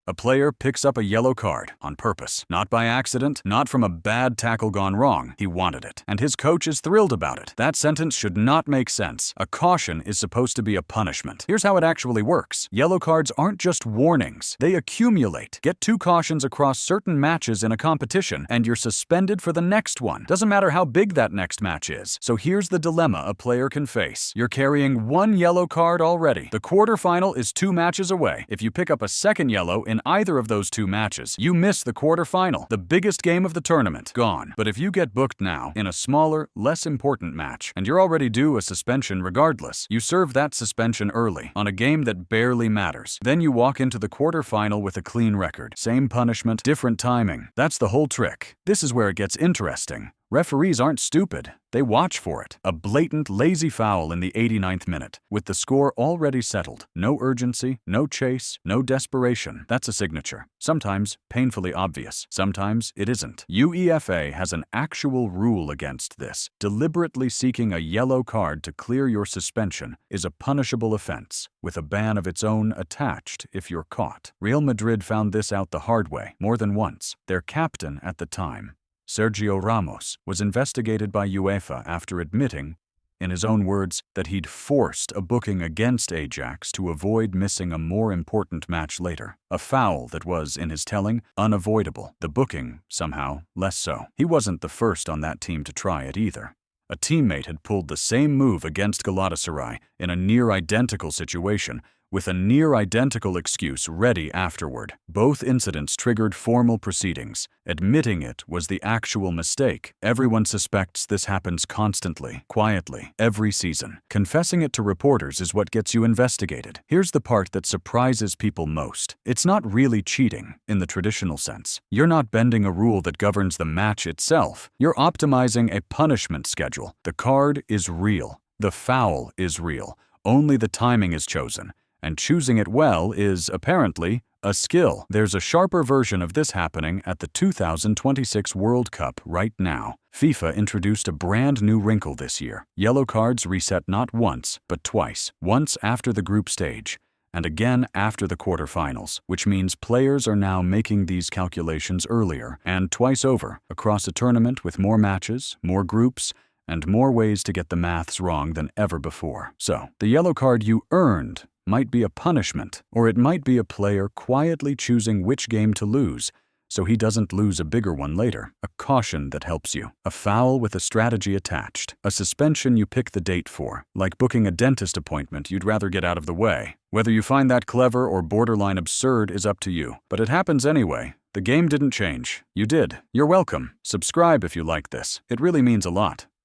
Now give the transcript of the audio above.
A player picks up a yellow card on purpose, not by accident, not from a bad tackle gone wrong. He wanted it, and his coach is thrilled about it. That sentence should not make sense. A caution is supposed to be a punishment. Here's how it actually works. Yellow cards aren't just warnings. They accumulate. Get 2 cautions across certain matches in a competition, and you're suspended for the next one. Doesn't matter how big that next match is. So here's the dilemma a player can face. You're carrying 1 yellow card already. The quarterfinal is 2 matches away. If you pick up a second yellow in either of those 2 matches, you miss the quarterfinal, the biggest game of the tournament. Gone. But if you get booked now in a smaller, less important match, and you're already due a suspension regardless, you serve that suspension early on a game that barely matters. Then you walk into the quarterfinal with a clean record. Same punishment, different timing. That's the whole trick. This is where it gets interesting. Referees aren't stupid. They watch for it. A blatant, lazy foul in the 89th minute, with the score already settled. No urgency, no chase, no desperation. That's a signature. Sometimes painfully obvious. Sometimes it isn't. UEFA has an actual rule against this. Deliberately seeking a yellow card to clear your suspension is a punishable offense, with a ban of its own attached if you're caught. Real Madrid found this out the hard way more than once. Their captain at the time, Sergio Ramos, was investigated by UEFA after admitting, in his own words, that he'd forced a booking against Ajax to avoid missing a more important match later. A foul that was, in his telling, unavoidable. The booking, somehow, less so. He wasn't the first on that team to try it either. A teammate had pulled the same move against Galatasaray in a near-identical situation, with a near-identical excuse ready afterward. Both incidents triggered formal proceedings. Admitting it was the actual mistake. Everyone suspects this happens constantly, quietly, every season. Confessing it to reporters is what gets you investigated. Here's the part that surprises people most. It's not really cheating, in the traditional sense. You're not bending a rule that governs the match itself. You're optimizing a punishment schedule. The card is real. The foul is real. Only the timing is chosen. And choosing it well is, apparently, a skill. There's a sharper version of this happening at the 2026 World Cup right now. FIFA introduced a brand new wrinkle this year. Yellow cards reset not once, but twice. Once after the group stage, and again after the quarterfinals, which means players are now making these calculations earlier, and twice over, across a tournament with more matches, more groups, and more ways to get the maths wrong than ever before. So, the yellow card you earned might be a punishment, or it might be a player quietly choosing which game to lose, so he doesn't lose a bigger one later. A caution that helps you. A foul with a strategy attached. A suspension you pick the date for, like booking a dentist appointment you'd rather get out of the way. Whether you find that clever or borderline absurd is up to you, but it happens anyway. The game didn't change. You did. You're welcome. Subscribe if you like this. It really means a lot.